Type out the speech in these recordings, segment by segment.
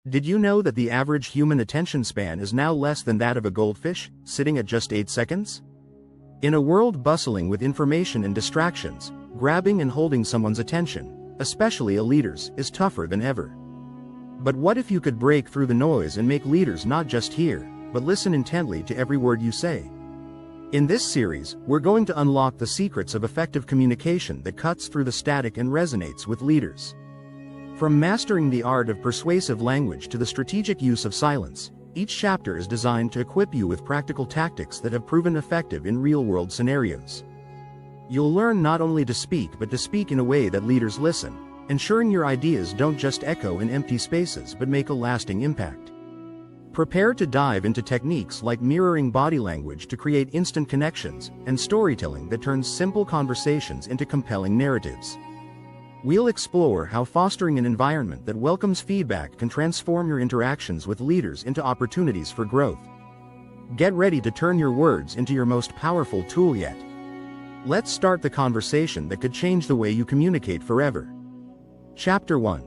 Did you know that the average human attention span is now less than that of a goldfish, sitting at just 8 seconds? In a world bustling with information and distractions, grabbing and holding someone's attention, especially a leader's, is tougher than ever. But what if you could break through the noise and make leaders not just hear, but listen intently to every word you say? In this series, we're going to unlock the secrets of effective communication that cuts through the static and resonates with leaders. From mastering the art of persuasive language to the strategic use of silence, each chapter is designed to equip you with practical tactics that have proven effective in real-world scenarios. You'll learn not only to speak but to speak in a way that leaders listen, ensuring your ideas don't just echo in empty spaces but make a lasting impact. Prepare to dive into techniques like mirroring body language to create instant connections and storytelling that turns simple conversations into compelling narratives. We'll explore how fostering an environment that welcomes feedback can transform your interactions with leaders into opportunities for growth. Get ready to turn your words into your most powerful tool yet. Let's start the conversation that could change the way you communicate forever. Chapter 1.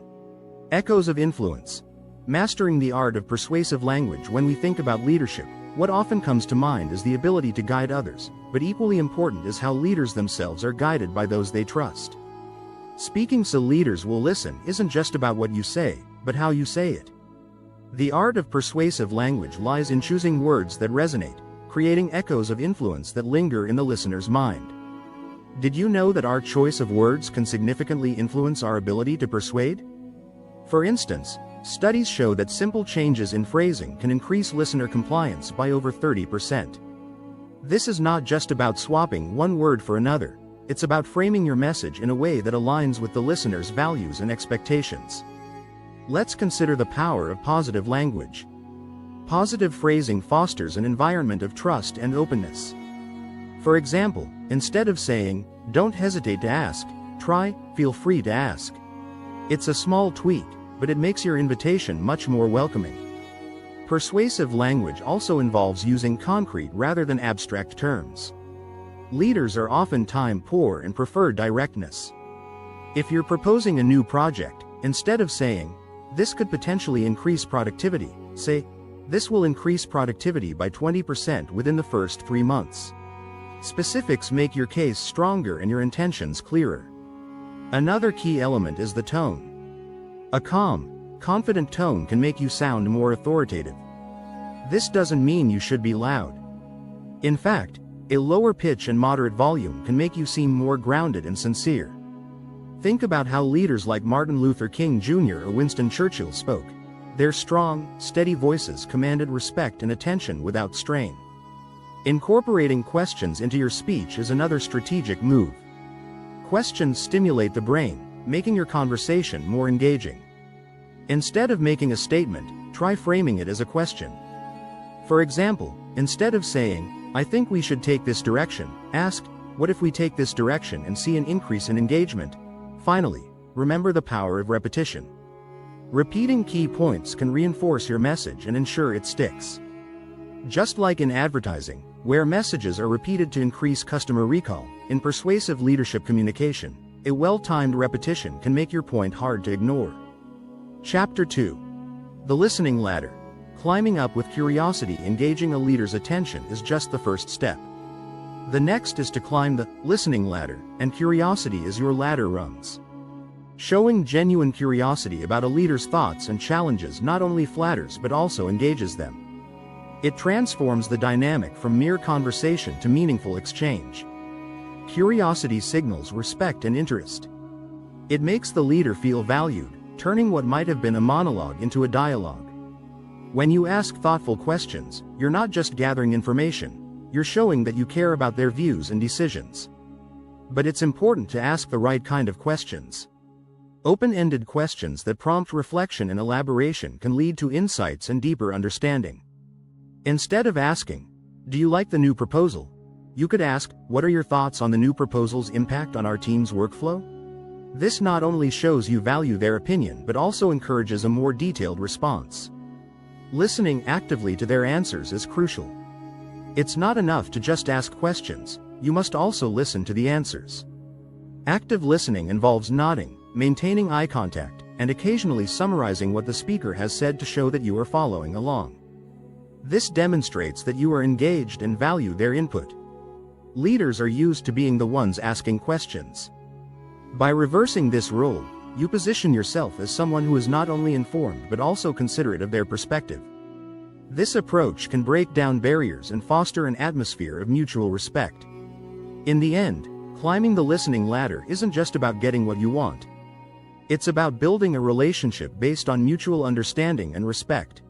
Echoes of Influence. Mastering the art of persuasive language. When we think about leadership, what often comes to mind is the ability to guide others, but equally important is how leaders themselves are guided by those they trust. Speaking so leaders will listen isn't just about what you say, but how you say it. The art of persuasive language lies in choosing words that resonate, creating echoes of influence that linger in the listener's mind. Did you know that our choice of words can significantly influence our ability to persuade? For instance, studies show that simple changes in phrasing can increase listener compliance by over 30%. This is not just about swapping one word for another. It's about framing your message in a way that aligns with the listener's values and expectations. Let's consider the power of positive language. Positive phrasing fosters an environment of trust and openness. For example, instead of saying, "Don't hesitate to ask," try, "Feel free to ask." It's a small tweak, but it makes your invitation much more welcoming. Persuasive language also involves using concrete rather than abstract terms. Leaders are often time-poor and prefer directness. If you're proposing a new project, instead of saying, "This could potentially increase productivity," say, "This will increase productivity by 20% within the first 3 months." Specifics make your case stronger and your intentions clearer. Another key element is the tone. A calm, confident tone can make you sound more authoritative. This doesn't mean you should be loud. In fact, a lower pitch and moderate volume can make you seem more grounded and sincere. Think about how leaders like Martin Luther King Jr. or Winston Churchill spoke. Their strong, steady voices commanded respect and attention without strain. Incorporating questions into your speech is another strategic move. Questions stimulate the brain, making your conversation more engaging. Instead of making a statement, try framing it as a question. For example, instead of saying, "I think we should take this direction," ask, "What if we take this direction and see an increase in engagement?" Finally, remember the power of repetition. Repeating key points can reinforce your message and ensure it sticks. Just like in advertising, where messages are repeated to increase customer recall, in persuasive leadership communication, a well-timed repetition can make your point hard to ignore. Chapter 2. The Listening Ladder. Climbing up with curiosity. Engaging a leader's attention is just the first step. The next is to climb the listening ladder, and curiosity is your ladder rungs. Showing genuine curiosity about a leader's thoughts and challenges not only flatters but also engages them. It transforms the dynamic from mere conversation to meaningful exchange. Curiosity signals respect and interest. It makes the leader feel valued, turning what might have been a monologue into a dialogue. When you ask thoughtful questions, you're not just gathering information, you're showing that you care about their views and decisions. But it's important to ask the right kind of questions. Open-ended questions that prompt reflection and elaboration can lead to insights and deeper understanding. Instead of asking, "Do you like the new proposal?" you could ask, "What are your thoughts on the new proposal's impact on our team's workflow?" This not only shows you value their opinion but also encourages a more detailed response. Listening actively to their answers is crucial. It's not enough to just ask questions, you must also listen to the answers. Active listening involves nodding, maintaining eye contact, and occasionally summarizing what the speaker has said to show that you are following along. This demonstrates that you are engaged and value their input. Leaders are used to being the ones asking questions. By reversing this role, you position yourself as someone who is not only informed but also considerate of their perspective. This approach can break down barriers and foster an atmosphere of mutual respect. In the end, climbing the listening ladder isn't just about getting what you want. It's about building a relationship based on mutual understanding and respect.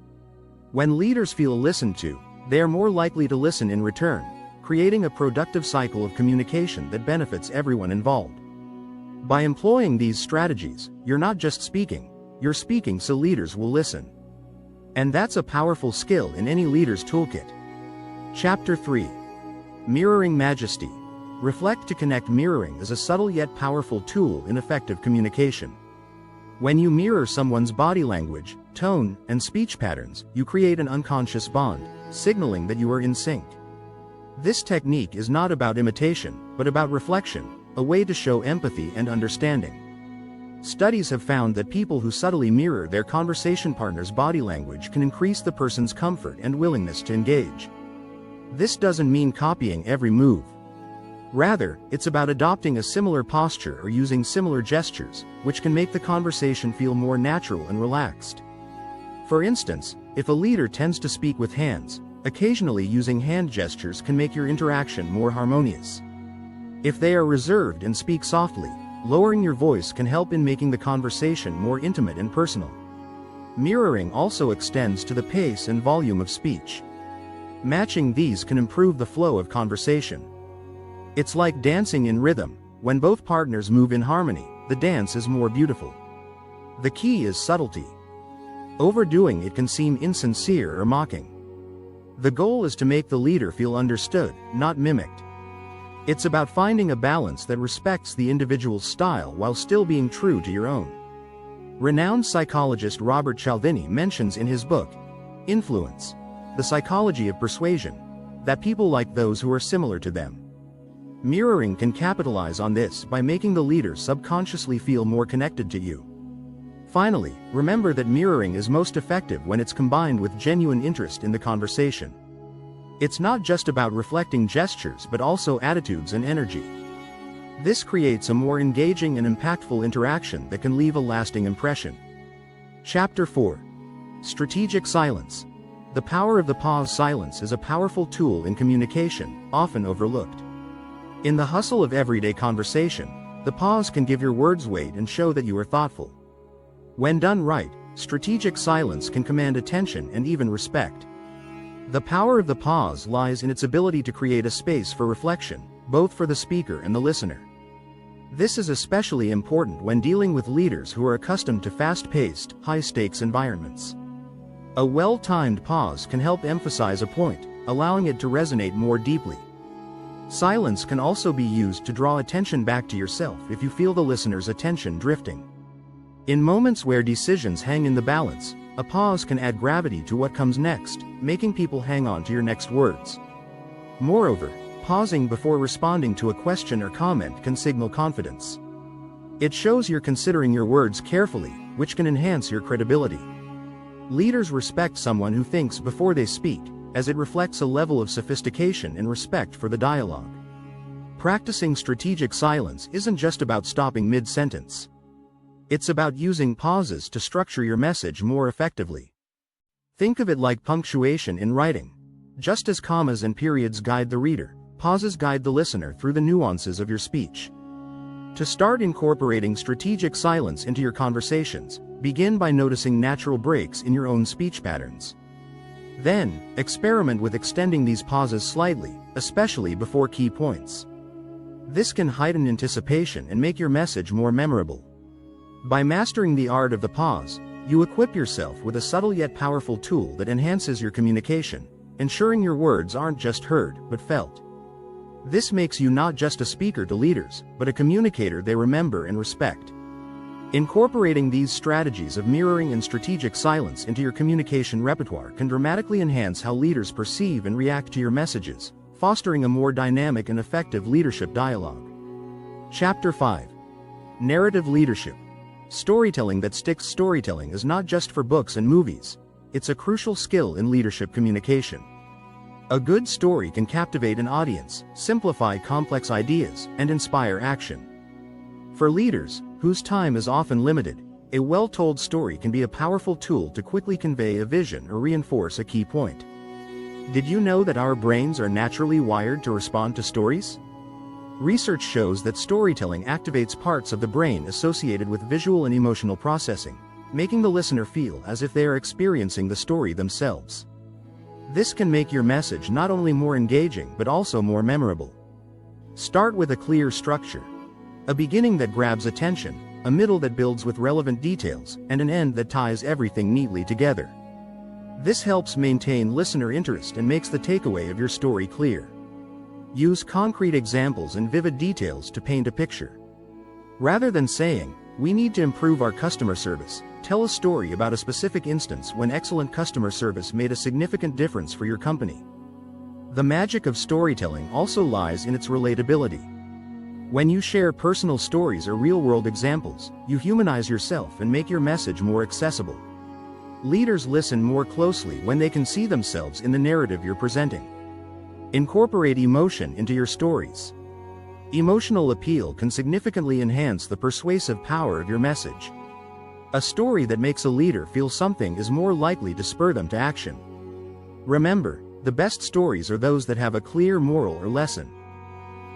When leaders feel listened to, they are more likely to listen in return, creating a productive cycle of communication that benefits everyone involved. By employing these strategies, you're not just speaking, you're speaking so leaders will listen. And that's a powerful skill in any leader's toolkit. Chapter 3. Mirroring Majesty. Reflect to connect. Mirroring is a subtle yet powerful tool in effective communication. When you mirror someone's body language, tone, and speech patterns, you create an unconscious bond, signaling that you are in sync. This technique is not about imitation, but about reflection, a way to show empathy and understanding. Studies have found that people who subtly mirror their conversation partner's body language can increase the person's comfort and willingness to engage. This doesn't mean copying every move. Rather, it's about adopting a similar posture or using similar gestures, which can make the conversation feel more natural and relaxed. For instance, if a leader tends to speak with hands, occasionally using hand gestures can make your interaction more harmonious. If they are reserved and speak softly, lowering your voice can help in making the conversation more intimate and personal. Mirroring also extends to the pace and volume of speech. Matching these can improve the flow of conversation. It's like dancing in rhythm. When both partners move in harmony, the dance is more beautiful. The key is subtlety. Overdoing it can seem insincere or mocking. The goal is to make the leader feel understood, not mimicked. It's about finding a balance that respects the individual's style while still being true to your own. Renowned psychologist Robert Cialdini mentions in his book, Influence: The Psychology of Persuasion, that people like those who are similar to them. Mirroring can capitalize on this by making the leader subconsciously feel more connected to you. Finally, remember that mirroring is most effective when it's combined with genuine interest in the conversation. It's not just about reflecting gestures but also attitudes and energy. This creates a more engaging and impactful interaction that can leave a lasting impression. Chapter 4. Strategic Silence. The power of the pause. Silence is a powerful tool in communication, often overlooked. In the hustle of everyday conversation, the pause can give your words weight and show that you are thoughtful. When done right, strategic silence can command attention and even respect. The power of the pause lies in its ability to create a space for reflection, both for the speaker and the listener. This is especially important when dealing with leaders who are accustomed to fast-paced, high-stakes environments. A well-timed pause can help emphasize a point, allowing it to resonate more deeply. Silence can also be used to draw attention back to yourself if you feel the listener's attention drifting. In moments where decisions hang in the balance, a pause can add gravity to what comes next, making people hang on to your next words. Moreover, pausing before responding to a question or comment can signal confidence. It shows you're considering your words carefully, which can enhance your credibility. Leaders respect someone who thinks before they speak, as it reflects a level of sophistication and respect for the dialogue. Practicing strategic silence isn't just about stopping mid-sentence. It's about using pauses to structure your message more effectively. Think of it like punctuation in writing. Just as commas and periods guide the reader, pauses guide the listener through the nuances of your speech. To start incorporating strategic silence into your conversations, begin by noticing natural breaks in your own speech patterns. Then, experiment with extending these pauses slightly, especially before key points. This can heighten anticipation and make your message more memorable. By mastering the art of the pause, you equip yourself with a subtle yet powerful tool that enhances your communication, ensuring your words aren't just heard, but felt. This makes you not just a speaker to leaders, but a communicator they remember and respect. Incorporating these strategies of mirroring and strategic silence into your communication repertoire can dramatically enhance how leaders perceive and react to your messages, fostering a more dynamic and effective leadership dialogue. Chapter 5. Narrative Leadership. Storytelling that sticks. Storytelling is not just for books and movies. It's a crucial skill in leadership communication. A good story can captivate an audience, simplify complex ideas, and inspire action. For leaders, whose time is often limited, a well-told story can be a powerful tool to quickly convey a vision or reinforce a key point. Did you know that our brains are naturally wired to respond to stories? Research shows that storytelling activates parts of the brain associated with visual and emotional processing, making the listener feel as if they are experiencing the story themselves. This can make your message not only more engaging but also more memorable. Start with a clear structure. A beginning that grabs attention, a middle that builds with relevant details, and an end that ties everything neatly together. This helps maintain listener interest and makes the takeaway of your story clear. Use concrete examples and vivid details to paint a picture. Rather than saying, "We need to improve our customer service," tell a story about a specific instance when excellent customer service made a significant difference for your company. The magic of storytelling also lies in its relatability. When you share personal stories or real-world examples, you humanize yourself and make your message more accessible. Leaders listen more closely when they can see themselves in the narrative you're presenting. Incorporate emotion into your stories. Emotional appeal can significantly enhance the persuasive power of your message. A story that makes a leader feel something is more likely to spur them to action. Remember, the best stories are those that have a clear moral or lesson.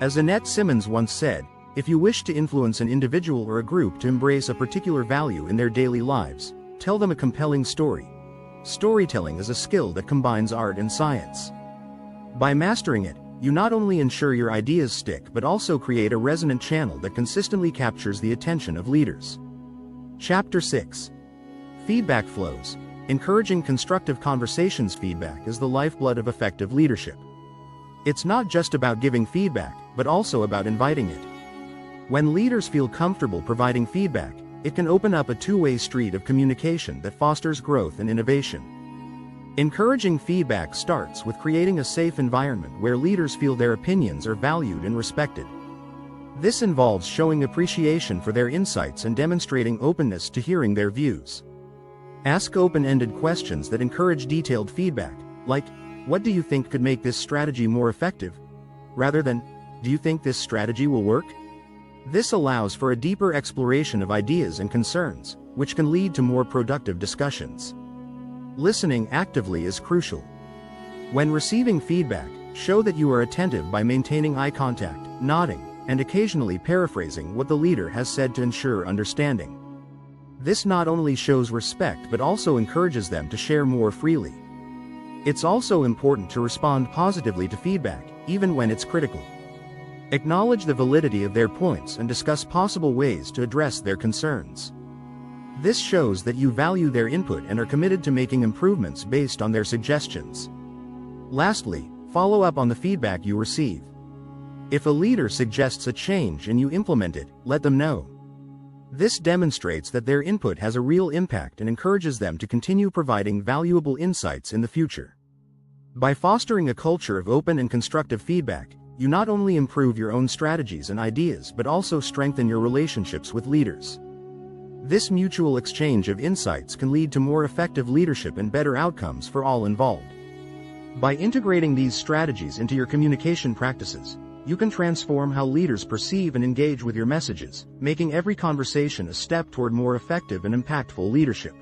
As Annette Simmons once said, if you wish to influence an individual or a group to embrace a particular value in their daily lives, tell them a compelling story. Storytelling is a skill that combines art and science. By mastering it, you not only ensure your ideas stick but also create a resonant channel that consistently captures the attention of leaders. Chapter 6. Feedback flows. Encouraging constructive conversations. Feedback is the lifeblood of effective leadership. It's not just about giving feedback, but also about inviting it. When leaders feel comfortable providing feedback, it can open up a two-way street of communication that fosters growth and innovation. Encouraging feedback starts with creating a safe environment where leaders feel their opinions are valued and respected. This involves showing appreciation for their insights and demonstrating openness to hearing their views. Ask open-ended questions that encourage detailed feedback, like, "What do you think could make this strategy more effective?" rather than, "Do you think this strategy will work?" This allows for a deeper exploration of ideas and concerns, which can lead to more productive discussions. Listening actively is crucial. When receiving feedback, show that you are attentive by maintaining eye contact, nodding, and occasionally paraphrasing what the leader has said to ensure understanding. This not only shows respect but also encourages them to share more freely. It's also important to respond positively to feedback, even when it's critical. Acknowledge the validity of their points and discuss possible ways to address their concerns. This shows that you value their input and are committed to making improvements based on their suggestions. Lastly, follow up on the feedback you receive. If a leader suggests a change and you implement it, let them know. This demonstrates that their input has a real impact and encourages them to continue providing valuable insights in the future. By fostering a culture of open and constructive feedback, you not only improve your own strategies and ideas but also strengthen your relationships with leaders. This mutual exchange of insights can lead to more effective leadership and better outcomes for all involved. By integrating these strategies into your communication practices, you can transform how leaders perceive and engage with your messages, making every conversation a step toward more effective and impactful leadership.